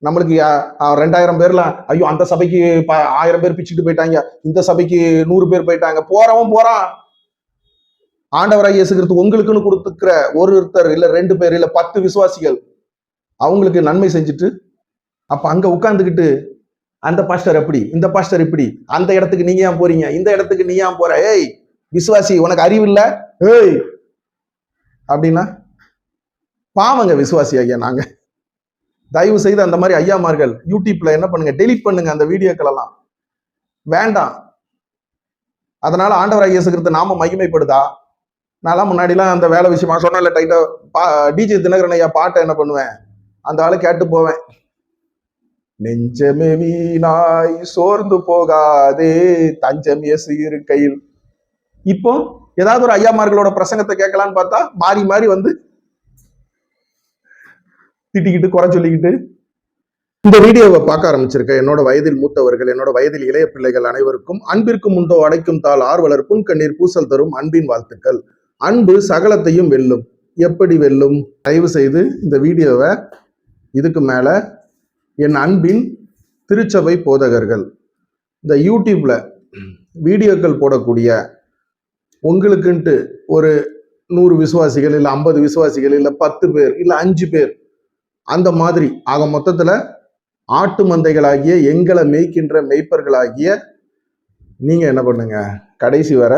நம்மளுக்கு 2000 பேர்ல ஐயோ அந்த சபைக்கு 1000 பேர் பிச்சுட்டு போயிட்டாங்க, இந்த சபைக்கு 100 பேர் போயிட்டாங்க, போறவன் போறான். ஆண்டவராக இயேசு கிறிஸ்து உங்களுக்குன்னு கொடுத்துக்கிற ஒருத்தர் இல்ல 2 பேர் இல்ல 10 விசுவாசிகள் அவங்களுக்கு நன்மை செஞ்சுட்டு அப்ப அங்க உட்கார்ந்துக்கிட்டு அந்த பாஸ்டர் எப்படி, இந்த பாஸ்டர் இப்படி, அந்த இடத்துக்கு நீங்க ஏன் போறீங்க, இந்த இடத்துக்கு நீ ஏன் போற, ஏய் விசுவாசி உனக்கு அறிவு இல்ல ஏய் அப்படின்னா பாவங்க விசுவாசி ஐயா. நாங்க தயவு செய்து அந்த மாதிரி ஐயாமார்கள் யூடியூப்ல என்ன பண்ணுங்க, டெலிட் பண்ணுங்க அந்த வீடியோக்கள் எல்லாம், வேண்டாம். அதனால ஆண்டவராக இயேசு கிறிஸ்து நாம மகிமைப்படுதா? நான் முன்னாடிலாம் அந்த வேலை விஷயமா சொன்னால டைட்டா டிஜே தினகரன் ஐயா பாட்டை என்ன பண்ணுவேன், அந்த ஆளை கேட்டு போவேன். நெஞ்சமே வீணாய் சோர்ந்து போகாதே தஞ்சம் இயேசு இருக்கையில். இப்போ ஏதாவது ஒரு ஐயாமார்களோட பிரசங்கத்தை கேட்கலான்னு பார்த்தா மாறி மாறி வந்து திட்டிக்கிட்டு குறை சொல்லிக்கிட்டு. இந்த வீடியோவை பார்க்க ஆரம்பிச்சிருக்க என்னோட வயதில் மூத்தவர்கள், என்னோட வயதில் இளைய பிள்ளைகள் அனைவருக்கும் அன்பிற்கும் உண்டோ அடைக்கும் தாள் ஆர்வலர் புன்கண்ணீர் பூசல் தரும் அன்பின் வாழ்த்துக்கள். அன்பு சகலத்தையும் வெல்லும். எப்படி வெல்லும்? தயவு செய்து இந்த வீடியோவை இதுக்கு மேல என் அன்பின் திருச்சபை போதகர்கள், இந்த யூடியூப்ல வீடியோக்கள் போடக்கூடிய உங்களுக்குன்ட்டு ஒரு 100 விசுவாசிகள் இல்ல 50 விசுவாசிகள் இல்ல 10 பேர் இல்ல 5 பேர், அந்த மாதிரி ஆக மொத்தத்துல ஆட்டு மந்தைகளாகிய எங்களை மேய்க்கின்ற மெய்ப்பர்களாகிய நீங்க என்ன பண்ணுங்க, கடைசி வர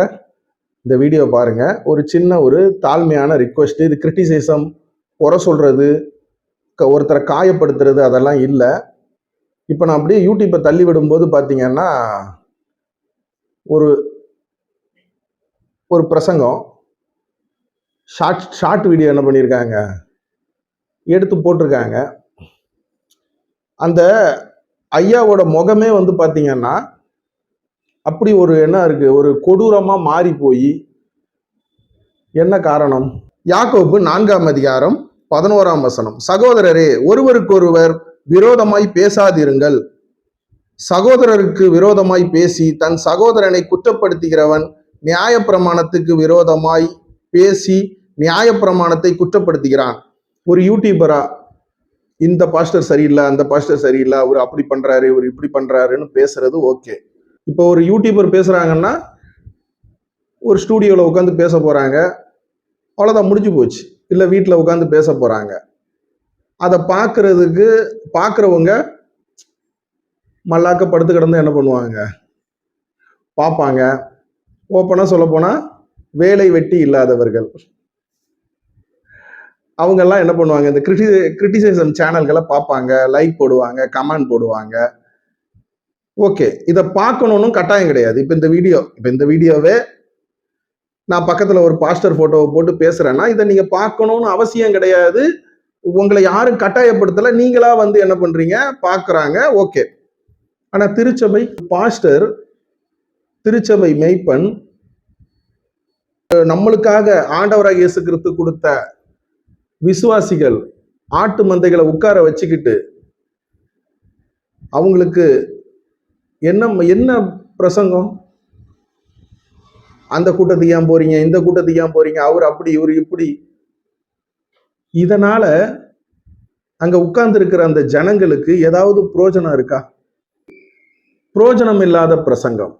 இந்த வீடியோ பாருங்க. ஒரு சின்ன ஒரு தாழ்மையான ரிக்வெஸ்ட், இது கிரிட்டிசிசம், குறை சொல்றது, ஒருத்தரை காயப்படுத்துறது அதெல்லாம் இல்லை. இப்போ நான் அப்படியே யூடியூப்பை தள்ளி விடும்போது பார்த்தீங்கன்னா ஒரு ஒரு பிரசங்கம் ஷார்ட் வீடியோ என்ன பண்ணியிருக்காங்க, எடுத்து போட்டிருக்காங்க. அந்த ஐயாவோட முகமே வந்து பார்த்தீங்கன்னா அப்படி ஒரு என்ன இருக்கு, ஒரு கொடூரமா மாறி போய். என்ன காரணம்? யாக்கோபு 4ஆம் அதிகாரம் 11ஆம் வசனம், சகோதரரே ஒருவருக்கொருவர் விரோதமாய் பேசாதிருங்கள். சகோதரருக்கு விரோதமாய் பேசி தன் சகோதரனை குற்றப்படுத்துகிறவன் நியாயப்பிரமாணத்துக்கு விரோதமாய் பேசி நியாயப்பிரமாணத்தை குற்றப்படுத்துகிறான். ஒரு யூடியூபரா இந்த பாஸ்டர் சரியில்லை, அந்த பாஸ்டர் சரியில்லை, அவர் அப்படி பண்றாரு, இவர் இப்படி பண்றாருன்னு பேசுறது ஓகே. இப்போ ஒரு யூடியூபர் பேசுறாங்கன்னா ஒரு ஸ்டூடியோவில் உட்காந்து பேச போறாங்க, அவ்வளோதான், முடிஞ்சு போச்சு. இல்லை வீட்டில் உட்காந்து பேச போறாங்க. அதை பார்க்குறவங்க மல்லாக்க படுத்து கிடந்து என்ன பண்ணுவாங்க, பார்ப்பாங்க. ஓப்பனாக சொல்ல போனால் வேலை வெட்டி இல்லாதவர்கள் அவங்கெல்லாம் என்ன பண்ணுவாங்க, இந்த கிரிட்டிசிசம் சேனல்களை பார்ப்பாங்க, லைக் போடுவாங்க, கமெண்ட் போடுவாங்க. ஓகே, இதை பார்க்கணும்னு கட்டாயம் கிடையாது. இப்போ இந்த வீடியோவே நான் பக்கத்தில் ஒரு பாஸ்டர் போட்டோவை போட்டு பேசுறேன்னா இதை நீங்க பார்க்கணும்னு அவசியம் கிடையாது. உங்களை யாரும் கட்டாயப்படுத்தல, நீங்களா வந்து என்ன பண்றீங்க, பார்க்குறாங்க, ஓகே. ஆனா திருச்சபை பாஸ்டர், திருச்சபை மெய்ப்பன், நம்மளுக்காக ஆண்டவராக இயேசு கிறிஸ்து கொடுத்த விசுவாசிகள் ஆட்டு மந்தைகளை உட்கார வச்சுக்கிட்டு அவங்களுக்கு என்ன பிரசங்கம், அந்த கூட்டத்துக்கு ஏன் போறீங்க, இந்த கூட்டத்துக்கு ஏன் போறீங்க, அவர் அப்படி இவர் இப்படி. இதனால அங்க உட்கார்ந்து இருக்கிற அந்த ஜனங்களுக்கு ஏதாவது புரோஜனம் இருக்கா? புரோஜனம் இல்லாத பிரசங்கம்.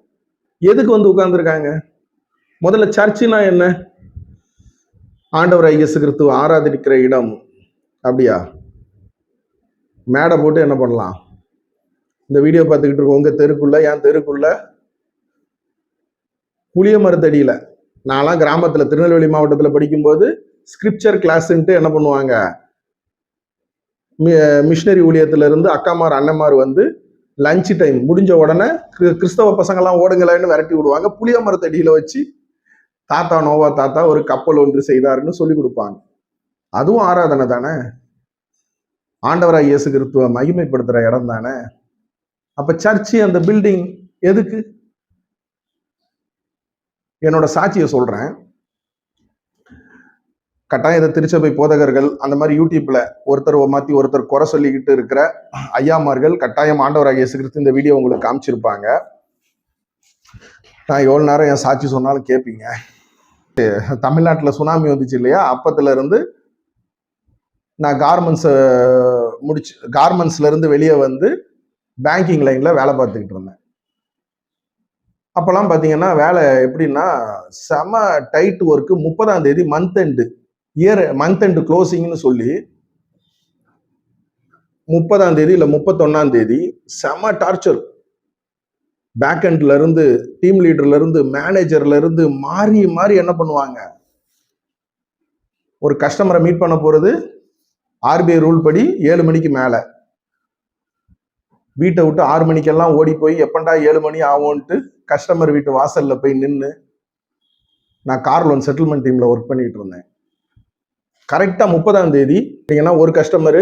எதுக்கு வந்து உட்கார்ந்துருக்காங்க? முதல்ல சர்ச்சினா என்ன? ஆண்டவராகிய இயேசு கிறிஸ்துவை ஆராதிக்கிற இடம். அப்படியா? மேடை போட்டு என்ன பண்ணலாம்? இந்த வீடியோ பார்த்துக்கிட்டு இருக்கோம், உங்க தெருக்குள்ள, என் தெருக்குள்ள புளிய மரத்தடியில, நான்லாம் கிராமத்துல திருநெல்வேலி மாவட்டத்துல படிக்கும்போது ஸ்கிரிப்சர் கிளாஸ்ன்ட்டு என்ன பண்ணுவாங்க, மிஷினரி ஊழியத்துல இருந்து அக்காமார் அண்ணன்மார் வந்து லஞ்ச் டைம் முடிஞ்ச உடனே கிறிஸ்தவ பசங்கள்லாம் ஓடுங்களான்னு விரட்டி விடுவாங்க. புளிய மரத்தடியில வச்சு தாத்தா நோவா தாத்தா ஒரு கப்பல் ஒன்று செய்தாருன்னு சொல்லி கொடுப்பாங்க. அதுவும் ஆராதனை தானே, ஆண்டவராய் இயேசு கிறிஸ்துவ மகிமைப்படுத்துற இடம் தானே. அப்ப சர்ச்சு அந்த பில்டிங் எதுக்கு? என்னோட சாட்சியை சொல்றேன். கட்டாயம் இதை திருச்சபை போதகர்கள் அந்த மாதிரி யூடியூப்ல ஒருத்தர் மாத்தி ஒருத்தர் குறை சொல்லிக்கிட்டு இருக்கிற ஐயாமார்கள் கட்டாயம் ஆண்டவராக இயேசு கிறிஸ்து இந்த வீடியோ உங்களுக்கு காமிச்சிருப்பாங்க. நான் எவ்வளவு நேரம் என் சாட்சி சொன்னாலும் கேட்பீங்க. தமிழ்நாட்டில் சுனாமி வந்துச்சு இல்லையா, அப்பத்துல இருந்து நான் கார்மெண்ட்ஸ் முடிச்சு கார்மெண்ட்ஸ்ல இருந்து வெளியே வந்து பேங்கிங் லைன்ல வேலை பார்த்துக்கிட்டு இருந்தேன். அப்பெல்லாம் பாத்தீங்கன்னா வேலை எப்படின்னா செம டைட் ஒர்க்கு. 30ஆம் தேதி மந்த் எண்டு க்ளோசிங்னு சொல்லி 30ஆம் தேதி இல்ல 31ஆம் தேதி செம டார்ச்சர். பேக் எண்ட்ல இருந்து டீம் லீடர்ல இருந்து மேனேஜர்ல இருந்து மாறி மாறி என்ன பண்ணுவாங்க, ஒரு கஸ்டமரை மீட் பண்ண போறது ஆர்பிஐ ரூல் படி 7 மணிக்கு மேல, வீட்டை விட்டு 6 மணிக்கெல்லாம் ஓடி போய் எப்பண்டா 7 மணி ஆகும்ட்டு கஸ்டமர் வீட்டு வாசல்ல போய் நின்று, நான் கார் லோன் செட்டில்மெண்ட் டீம்ல ஒர்க் பண்ணிட்டு இருந்தேன். கரெக்டா 30ஆம் தேதி ஒரு கஸ்டமரு,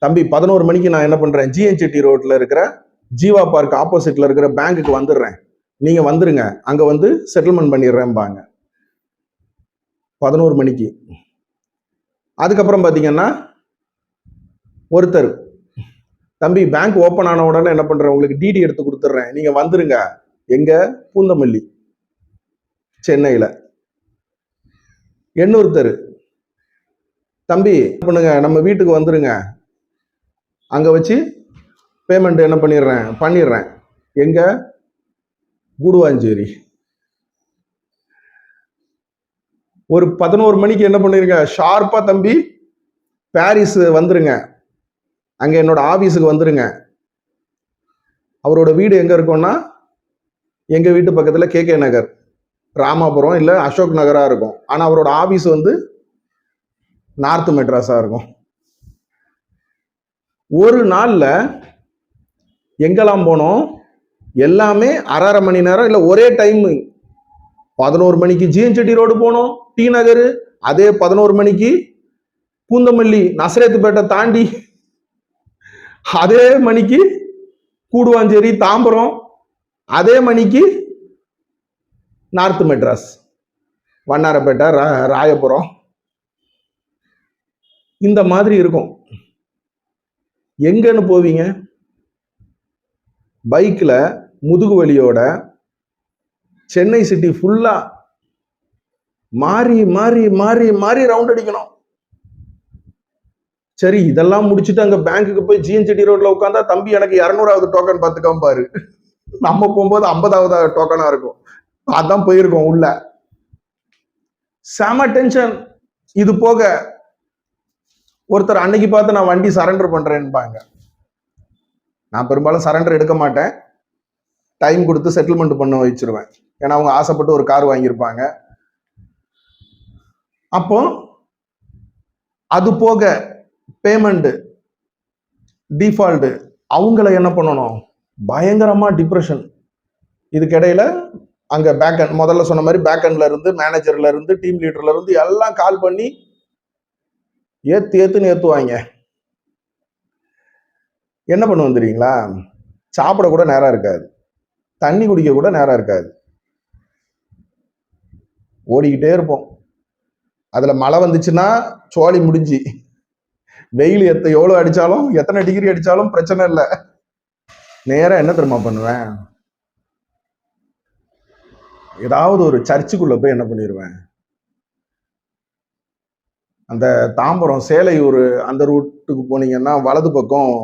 தம்பி 11 மணிக்கு நான் என்ன பண்றேன், ஜிஎன்சிடி ரோட்ல இருக்கிற ஜீவா பார்க் ஆப்போசிட்ல இருக்கிற பேங்குக்கு வந்துடுறேன், நீங்க வந்துருங்க, அங்க வந்து செட்டில்மெண்ட் பண்ணிடுறேன்பாங்க 11 மணிக்கு. அதுக்கப்புறம் பாத்தீங்கன்னா ஒருத்தர், தம்பி பேங்க் ஓப்பன் ஆன உடனே என்ன பண்றேன், உங்களுக்கு டிடி எடுத்து கொடுத்துட்றேன், நீங்க வந்துருங்க, எங்க பூந்தமல்லி சென்னையில. இன்னொருத்தர், தம்பி பண்ணுங்க நம்ம வீட்டுக்கு வந்துருங்க, அங்க வச்சு பேமெண்ட் என்ன பண்ணிடுறேன், எங்க கூடுவாஞ்சேரி. ஒரு 11 மணிக்கு என்ன பண்ணிருங்க, ஷார்ப்பா தம்பி பாரிஸ் வந்துருங்க, அங்க என்னோட ஆபீஸுக்கு வந்துருங்க. அவரோட வீடு எங்க இருக்கும்னா எங்க வீட்டு பக்கத்துல KK நகர், ராமாபுரம் இல்ல அசோக் நகரா இருக்கும். ஆனா அவரோட ஆபீஸ் வந்து நார்த் மெட்ராஸா இருக்கும். ஒரு நாள்ல எங்கெல்லாம் போனோம், எல்லாமே அரை மணி நேரம் இல்ல ஒரே டைம். 11 மணிக்கு ஜிஎன்சிடி ரோடு போனோம் டி நகர், அதே 11 மணிக்கு பூந்தமல்லி நசரேத்துப்பேட்டை தாண்டி, அதே மணிக்கு கூடுவாஞ்சேரி தாம்பரம், அதே மணிக்கு நார்த் மெட்ராஸ் வண்ணாரப்பேட்டை ராயபுரம். இந்த மாதிரி இருக்கும். எங்கன்னு போவீங்க, பைக்ல முதுகு வலியோட சென்னை சிட்டி ஃபுல்லா மாறி மாறி மாறி மாறி ரவுண்ட் அடிக்கணும். சரி, இதெல்லாம் முடிச்சுட்டு அங்க பேங்க்குக்கு போய் ஜிஎன்சிடி ரோட்ல உட்காந்தா, தம்பி எனக்கு 200வது டோக்கன் பார்த்துக்காம பாரு, நம்ம போகும்போது 50வது டோக்கனா இருக்கும். அதான் போயிருக்கோம் உள்ள, செம டென்ஷன். இது போக ஒருத்தர் அன்னைக்கு பார்த்து நான் வண்டி சரண்டர் பண்றேன்பாங்க. நான் பெரும்பாலும் சரண்டர் எடுக்க மாட்டேன், டைம் கொடுத்து செட்டில்மெண்ட் பண்ண வச்சிருவேன். ஏன்னா அவங்க ஆசைப்பட்டு ஒரு கார் வாங்கியிருப்பாங்க. அப்போ அது போக பேமெண்ட் டிஃபால்ட், அவங்கள என்ன பண்ணணும், பயங்கரமா டிப்ரெஷன். இதுக்கிடையில அங்க பேக் எண்ட், முதல்ல சொன்ன மாதிரி பேக் எண்ட்ல இருந்து மேனேஜர்ல இருந்து டீம் லீடர்ல இருந்து எல்லாம் கால் பண்ணி ஏத்துன்னு ஏத்துவாங்க. என்ன பண்ணுவோம் தெரியுங்களா, சாப்பிட கூட நேரம் இருக்காது, தண்ணி குடிக்க கூட நேரம் இருக்காது, ஓடிக்கிட்டே இருப்போம். அதுல மழை வந்துச்சுன்னா சோழி முடிஞ்சு, வெயில் எவ்வளவு அடிச்சாலும் எத்தனை டிகிரி அடிச்சாலும் பிரச்சனை இல்லை. நேரம் என்ன தெரியுமா பண்ணுவேன், ஏதாவது ஒரு சர்ச்சுக்குள்ள போய் என்ன பண்ணிடுவேன், அந்த தாம்பரம் சேலையூர் அந்த ரூட்டுக்கு போனீங்கன்னா வலது பக்கம்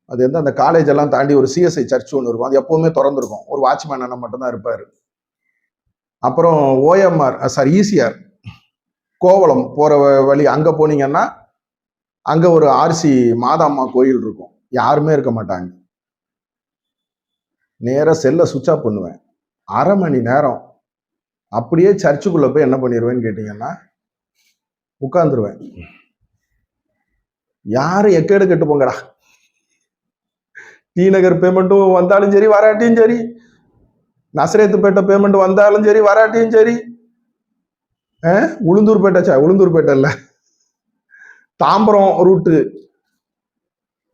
அது அந்த காலேஜ் எல்லாம் தாண்டி ஒரு சிஎஸ்ஐ சர்ச் ஒன்று இருக்கும், அது எப்பவுமே திறந்துருக்கும், ஒரு வாட்ச்மேன் அண்ணன் மட்டும்தான் இருப்பாரு. அப்புறம் ஈசிஆர் கோவளம் போற வழி, அங்க போனீங்கன்னா அங்க ஒரு ஆர்சி மாதாம்மா கோயில் இருக்கும், யாருமே இருக்க மாட்டாங்க. நேரா செல்ல சுவிட்ச் ஆஃப் பண்ணுவேன், அரை மணி நேரம் அப்படியே சர்ச்சுக்குள்ள போய் என்ன பண்ணிடுவேன்னு கேட்டீங்கன்னா உட்கார்ந்துருவேன். யாரும் எக்கேடு கெட்டு போங்கடா, டி நகர் பேமெண்ட்டும் வந்தாலும் சரி வராட்டியும் சரி, நசரேத்துப்பேட்டை பேமெண்ட் வந்தாலும் சரி வராட்டியும் சரி, உளுந்தூர்பேட்டை இல்ல தாம்பரம் ரூட்டு,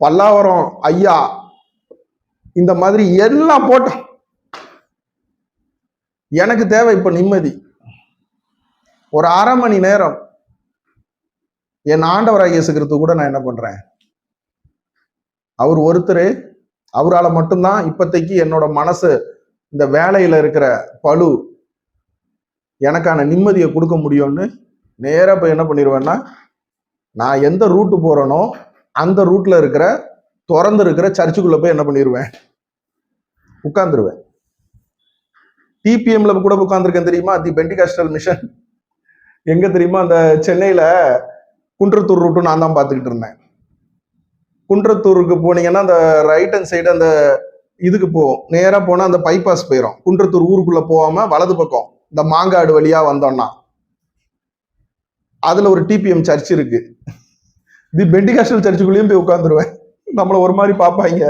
பல்லாவரம் ஐயா, இந்த மாதிரி எல்லாம் போட்டோம். எனக்கு தேவை இப்ப நிம்மதி. ஒரு அரை மணி நேரம் என் ஆண்டவராகிய இயேசு கிறிஸ்து கூட நான் என்ன பண்றேன், அவர் ஒருத்தர், அவரால் மட்டும்தான் இப்போதைக்கு என்னோட மனசு, இந்த வேலையில இருக்கிற பழு எனக்கான நிம்மதியை கொடுக்க முடியும்னு நேரா போய் என்ன பண்ணிடுவேன்னா, நான் எந்த ரூட்டு போறேனோ அந்த ரூட்ல இருக்கிற திறந்து இருக்கிற சர்ச்சுக்குள்ள போய் என்ன பண்ணிடுவேன், உட்கார்ந்துருவேன். டிபிஎம்ல கூட உட்கார்ந்துருக்கேன் தெரியுமா, தி பெண்டிகாஸ்டல் மிஷன். எங்க தெரியுமா, அந்த சென்னையில குன்றத்தூர் ரூட்டு நான் தான் பார்த்துக்கிட்டு இருந்தேன். குன்றத்தூருக்கு போனீங்கன்னா அந்த ரைட் ஹேண்ட் சைடு அந்த இதுக்கு போவோம், நேரா போனா அந்த பைபாஸ் போயிடும். குன்றத்தூர் ஊருக்குள்ள போகாம வலது பக்கம் இந்த மாங்காடு வழியா வந்தோம்னா அதுல ஒரு டிபிஎம் சர்ச் இருக்கு. தி பெண்டிகாஸ்டல் சர்ச்சுக்குள்ளேயும் போய் உட்காந்துருவேன். நம்மள ஒரு மாதிரி பார்ப்பாங்க.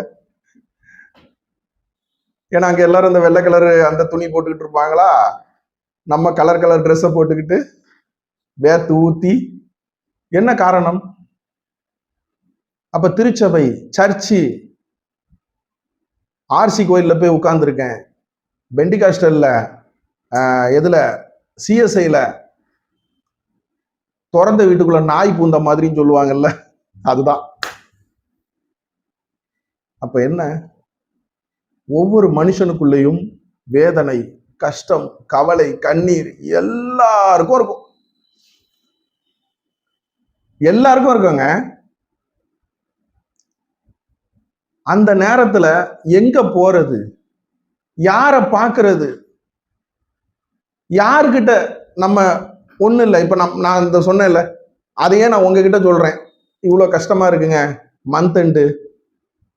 ஏன்னா அங்க எல்லாரும் அந்த வெள்ளை கலர் அந்த துணி போட்டுக்கிட்டு இருப்பாங்களா, நம்ம கலர் கலர் ட்ரெஸ்ஸை போட்டுக்கிட்டு வேத்து ஊத்தி. என்ன காரணம்? அப்ப திருச்சபை சர்ச்சு ஆர்சி கோயில்ல போய் உட்கார்ந்துருக்கேன், பெண்டிகாஸ்டல்ல எதுல சிஎஸ்ஐல திறந்த வீட்டுக்குள்ள நாய் பூந்த மாதிரின்னு சொல்லுவாங்கல்ல, அதுதான். அப்ப என்ன, ஒவ்வொரு மனுஷனுக்குள்ளேயும் வேதனை, கஷ்டம், கவலை, கண்ணீர் எல்லாருக்கும் இருக்கும். எல்லாருக்கும் இருக்குங்க. அந்த நேரத்துல எங்க போறது, யார பாக்குறது, யாருக்கிட்ட நம்ம ஒண்ணு இல்லை. இப்ப நான் இந்த சொன்னேன்ல, அதையே நான் உங்ககிட்ட சொல்றேன், இவ்வளவு கஷ்டமா இருக்குங்க மந்த் எண்டு.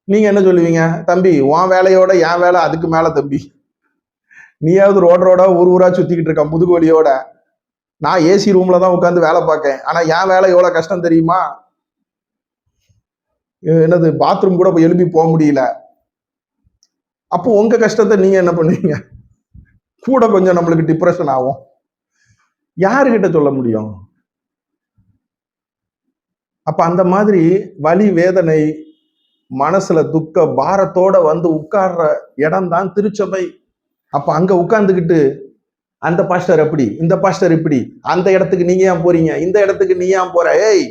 நீங்க என்ன சொல்லுவீங்க, தம்பி உன் வேலையோட என் வேலை அதுக்கு மேல தம்பி. நீயாவது ரோட ஊர் ஊரா சுத்திக்கிட்டு இருக்க முதுகு வலியோட, நான் ஏசி ரூம்ல தான் உட்காந்து வேலை பார்க்கேன். ஆனா என் வேலை எவ்வளவு கஷ்டம் தெரியுமா, என்னது பாத்ரூம் கூட எழுப்பி போக முடியல. அப்போ உங்க கஷ்டத்தை நீங்க என்ன பண்ணுவீங்க, கூட கொஞ்சம் நம்மளுக்கு டிப்ரெஷன் ஆகும். யாருக்கிட்ட சொல்ல முடியும்? அப்ப அந்த மாதிரி வலி, வேதனை, மனசுல துக்க பாரத்தோட வந்து உட்கார்ற இடம் தான் திருச்சபை. அப்ப அங்க உட்கார்ந்துக்கிட்டு அந்த பாஸ்டர் அப்படி, இந்த பாஸ்டர் இப்படி, அந்த இடத்துக்கு நீங்க ஏன் போறீங்க, இந்த இடத்துக்கு நீ ஏன் போற, ஏய்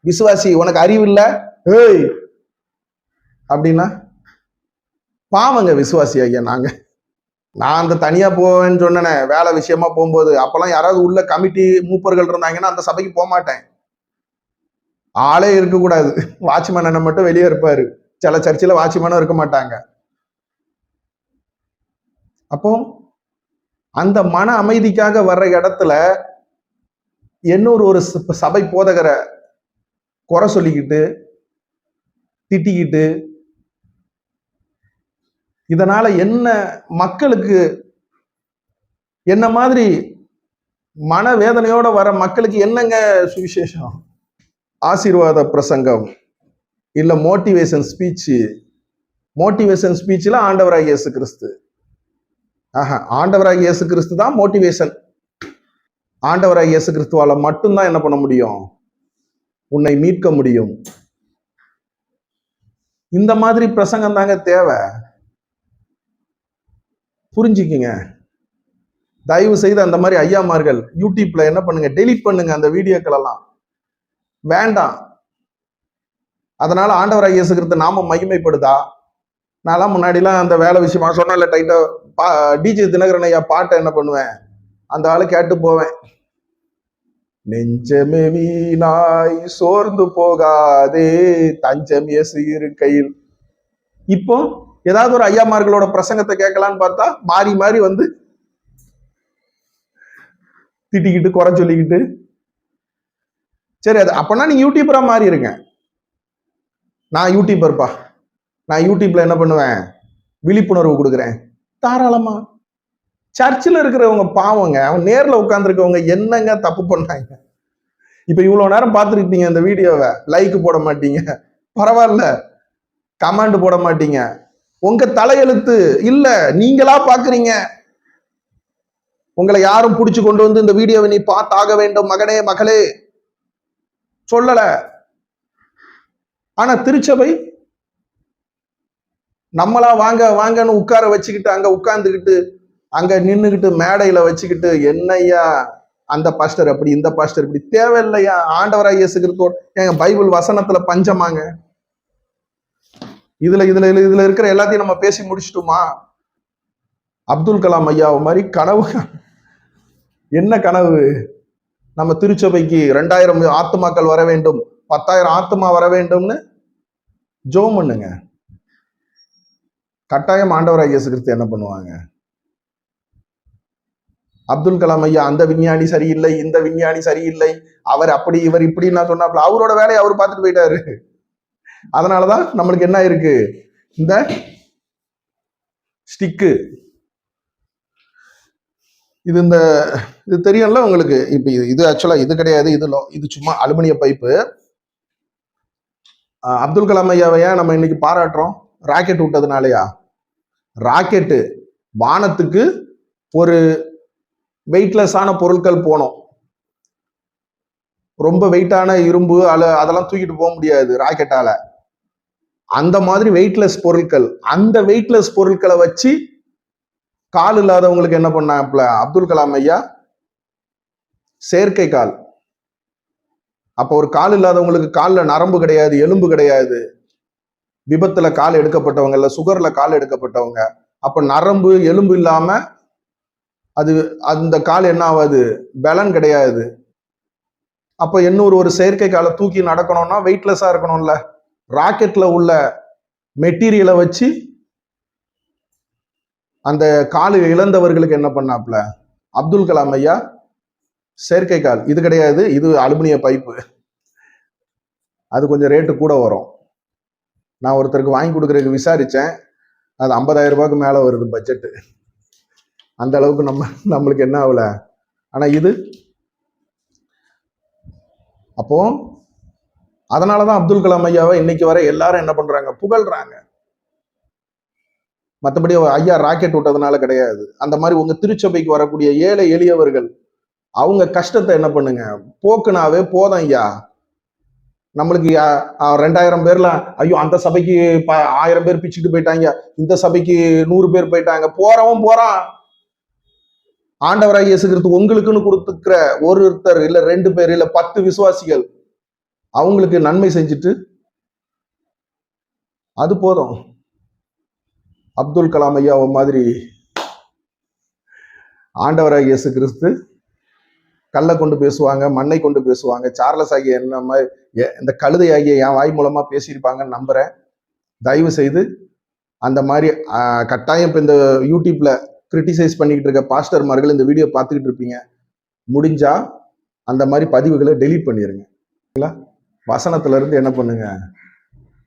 விசுவாசி உனக்கு அறிவு இல்ல, ஏய் அப்படின்னா பாவங்க விசுவாசி ஐயா. நான் அந்த தனியா போவேன்னு சொன்னேனே வேலை விஷயமா போகும்போது, அப்பெல்லாம் யாராவது உள்ள கமிட்டி மூப்பர்கள் இருந்தாங்கன்னா அந்த சபைக்கு போக மாட்டேன். ஆளே இருக்கக்கூடாது, வாட்ச்மேன் அண்ணன் மட்டும் வெளியே இருப்பாரு. சில சர்ச்சில் வாட்ச்மேனும் இருக்க மாட்டாங்க. அப்போ அந்த மன அமைதிக்காக வர்ற இடத்துல இன்னொரு சபை போதகரை குறை சொல்லிக்கிட்டு திட்டிக்கிட்டு, இதனால என்ன மக்களுக்கு, என்ன மாதிரி மனவேதனையோட வர மக்களுக்கு என்னங்க சுவிசேஷம்? ஆசீர்வாத பிரசங்கம் இல்ல மோட்டிவேஷன் ஸ்பீச். மோட்டிவேஷன் ஸ்பீச்ல ஆண்டவராகிய இயேசு கிறிஸ்து. ஆண்டவராகிய இயேசு கிறிஸ்து தான் மோட்டிவேஷன். ஆண்டவராகிய இயேசு கிறிஸ்துவால மட்டும்தான் என்ன பண்ண முடியும், உன்னை மீட்க முடியும். இந்த மாதிரி பிரசங்கம் தாங்க தேவை. புரிஞ்சுக்குங்க. தயவு செய்து அந்த மாதிரி ஐயாமார்கள் யூடியூப்ல என்ன பண்ணுங்க, டெலீட் பண்ணுங்க அந்த வீடியோக்கள் எல்லாம், வேண்டாம். அதனால ஆண்டவராகிய இயேசு கிறிஸ்து நாம மகிமைப்படுதா? நான்லாம் முன்னாடிலாம் அந்த வேலை விஷயமா சொன்னால டைட்டா டிஜே தினகரன் ஐயா பாட்டை என்ன பண்ணுவேன், அந்த ஆளு கேட்டு போவேன். நெஞ்சமே வீணாய் சோர்ந்து போகாதே தஞ்சம் இயேசு இருக்கையில். இப்போ ஏதாவது ஒரு ஐயாமார்களோட பிரசங்கத்தை கேட்கலான்னு பார்த்தா மாறி மாறி வந்து திட்டிக்கிட்டு குறை சொல்லிக்கிட்டு. சரி, அது அப்பனா நீங்க யூடியூபரா மாறி இருங்க. நான் யூடியூபர்ப்பா, நான் யூடியூப்ல என்ன பண்ணுவேன், விழிப்புணர்வு கொடுக்குறேன், தாராளமா. சர்ச்சில் இருக்கிறவங்க பாவங்க, அவன் நேர்ல உட்கார்ந்துருக்கவங்க என்னங்க தப்பு பண்ணாங்க? இப்ப இவ்வளவு நேரம் பார்த்துருக்கீங்க இந்த வீடியோவை, லைக் போட மாட்டீங்க, பரவாயில்ல, கமெண்ட் போட மாட்டீங்க, உங்க தலையெழுத்து இல்ல, நீங்களா பாக்குறீங்க. உங்களை யாரும் புடிச்சு கொண்டு வந்து இந்த வீடியோவை நீ பார்த்தாக வேண்டும் மகனே மகளே சொல்லல. ஆனா திருச்சபை நம்மளா வாங்க வாங்கன்னு உட்கார வச்சுக்கிட்டு, அங்க உட்கார்ந்துக்கிட்டு, அங்க நின்னுகிட்டு, மேடையில வச்சுக்கிட்டு, என்னையா அந்த பாஸ்டர் அப்படி, இந்த பாஸ்டர் இப்படி, தேவையில்லையா? ஆண்டவராகிய இயேசு கிறிஸ்துவோட எங்க பைபிள் வசனத்துல பஞ்சமாங்க. இதுல இதுல இதுல இருக்கிற எல்லாத்தையும் நம்ம பேசி முடிச்சிட்டோமா? அப்துல் கலாம் ஐயா மாதிரி கனவு, என்ன கனவு? நம்ம திருச்சபைக்கு 2000 ஆத்துமாக்கள் வர வேண்டும், 10,000 ஆத்துமா வர வேண்டும்னு ஜெபம் பண்ணுங்க. கட்டாயம் ஆண்டவராகிய இயேசு கிறிஸ்து என்ன பண்ணுவாங்க? அப்துல் கலாம் ஐயா அந்த விஞ்ஞானி சரியில்லை, இந்த விஞ்ஞானி சரியில்லை, அவர் அப்படி இவர் இப்படி நான் சொன்னாப்ல, அவரோட வேலையை அவர் பார்த்துட்டு போயிட்டாரு. அதனாலதான் நம்மளுக்கு என்ன இருக்கு? இந்த ஸ்டிக்கு இது தெரியும்ல உங்களுக்கு. இப்ப இது ஆக்சுவலா இது கிடையாது, இது சும்மா அலுமினிய பைப்பு. அப்துல் கலாம் ஐயாவையா நம்ம இன்னைக்கு பாராட்டுறோம்? ராக்கெட் விட்டதுனாலயா? ராக்கெட்டு வானத்துக்கு ஒரு வெயிட்லெஸ்ஸான பொருட்கள் போனோம். ரொம்ப வெயிட்டான இரும்பு அதெல்லாம் தூக்கிட்டு போக முடியாது ராக்கெட்டால. அந்த மாதிரி வெயிட்லெஸ் பொருட்கள், அந்த வெயிட்லெஸ் பொருட்களை வச்சு கால் இல்லாதவங்களுக்கு என்ன பண்ணாப்ல அப்துல் கலாம் ஐயா? செயற்கை கால். அப்ப ஒரு கால் இல்லாதவங்களுக்கு கால்ல நரம்பு கிடையாது, எலும்பு கிடையாது. விபத்துல கால் எடுக்கப்பட்டவங்க, இல்ல சுகர்ல கால் எடுக்கப்பட்டவங்க, அப்ப நரம்பு எலும்பு இல்லாம அந்த கால் என்ன ஆகாது? பலன் கிடையாது. அப்ப ஒரு செயற்கை காலை தூக்கி நடக்கணும்னா வெயிட்லெஸ்ஸா இருக்கணும்ல. ராக்கெட்ல உள்ள மெட்டீரியலை வச்சு அந்த கால் இழந்தவர்களுக்கு என்ன பண்ணாப்ல அப்துல் கலாம் ஐயா? செயற்கை கால். இது கிடையாது, இது அலுமினிய பைப்பு. அது கொஞ்சம் ரேட்டு கூட வரும். நான் ஒருத்தருக்கு வாங்கி கொடுக்கறதுக்கு விசாரிச்சேன், அது 50,000 ரூபாய்க்கு மேல வருது பட்ஜெட்டு. அந்த அளவுக்கு நம்மளுக்கு என்ன ஆகல. ஆனா இது அப்போ அதனாலதான் அப்துல் கலாம் ஐயாவை இன்னைக்கு வரை எல்லாரும் என்ன பண்றாங்க? புகழ்றாங்க. மற்றபடி ஐயா ராக்கெட் விட்டதுனால கிடையாது. அந்த மாதிரி உங்க திருச்சபைக்கு வரக்கூடிய ஏழை எளியவர்கள் அவங்க கஷ்டத்தை என்ன பண்ணுங்க? போக்குனாவே போதும் ஐயா. நம்மளுக்கு 2000 பேர்ல ஐயோ அந்த சபைக்கு 1000 பேர் பிச்சுட்டு போயிட்டாங்க, இந்த சபைக்கு 100 பேர் போயிட்டாங்க. போறவன் போறான். ஆண்டவராகிய இயேசு கிறிஸ்து உங்களுக்குன்னு கொடுத்துக்கிற ஒருத்தர் இல்ல 2 பேர் இல்ல 10 விசுவாசிகள் அவங்களுக்கு நன்மை செஞ்சுட்டு அது போதும். அப்துல் கலாம் ஐயா மாதிரி ஆண்டவராகிய இயேசு கிறிஸ்து கல்லை கொண்டு பேசுவாங்க, மண்ணை கொண்டு பேசுவாங்க. சார்லஸ் ஆகிய என்ன மாதிரி இந்த கழுதை ஆகிய என் வாய் மூலமா பேசியிருப்பாங்கன்னு நம்புறேன். தயவு செய்து அந்த மாதிரி கட்டாயம் இப்ப இந்த யூடியூப்ல கிரிட்டிசைஸ் பண்ணிக்கிட்டு இருக்க பாஸ்டர்மார்கள் இந்த வீடியோ பார்த்துக்கிட்டு இருப்பீங்க. முடிஞ்சா அந்த மாதிரி பதிவுகளை டெலீட் பண்ணிடுங்க. வசனத்துல இருந்து என்ன பண்ணுங்க?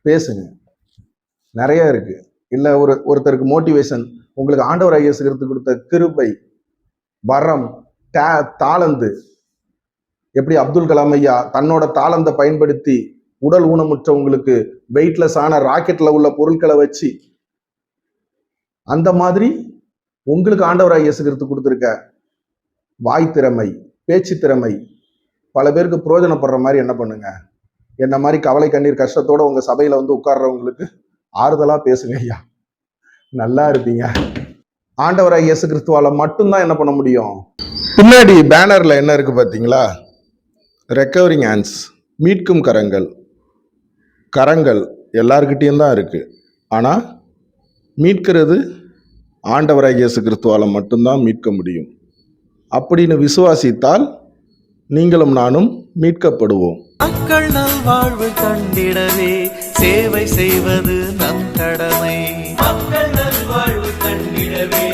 பேசுங்க. நிறைய இருக்கு. இல்ல ஒருத்தருக்கு மோட்டிவேஷன், உங்களுக்கு ஆண்டவராகிய இயேசு கிறிஸ்து கொடுத்த கிருபை, வரம், தாளந்து. எப்படி அப்துல் கலாம் ஐயா தன்னோட தாளந்தை பயன்படுத்தி உடல் ஊனமுற்றவங்களுக்கு வெயிட்லெஸ் ஆன ராக்கெட்ல உள்ள பொருட்களை வச்சு, அந்த மாதிரி உங்களுக்கு ஆண்டவராகிய இயேசு கிறிஸ்து கொடுத்துருக்க வாய் திறமை, பேச்சு திறமை பல பேருக்கு பிரயோஜனப்படுற மாதிரி என்ன பண்ணுங்க? என்ன மாதிரி கவலை கண்ணீர் கஷ்டத்தோட உங்க சபையில வந்து உட்கார்றவங்களுக்கு ஆறுதலா பேசுங்க ஐயா. நல்லா இருப்பீங்க. ஆண்டவராகிய இயேசு கிறிஸ்துவால மட்டும்தான் என்ன பண்ண முடியும்? பின்னாடி பேனர்ல என்ன இருக்கு பாத்தீங்களா? ரெக்கவரிங் ஹேண்ட்ஸ், மீட்கும் கரங்கள். கரங்கள் எல்லார்கிட்டையும் தான் இருக்கு. ஆனா மீட்கிறது ஆண்டவராகிய இயேசு கிறிஸ்துவால மட்டும்தான் மீட்க முடியும். அப்படின்னு விசுவாசித்தால் நீங்களும் நானும் மீட்கப்படுவோம். மக்கள் நல்வாழ்வு கண்டிடவே சேவை செய்வது நம் கடமை. மக்கள் நல்வாழ்வு கண்டிடவே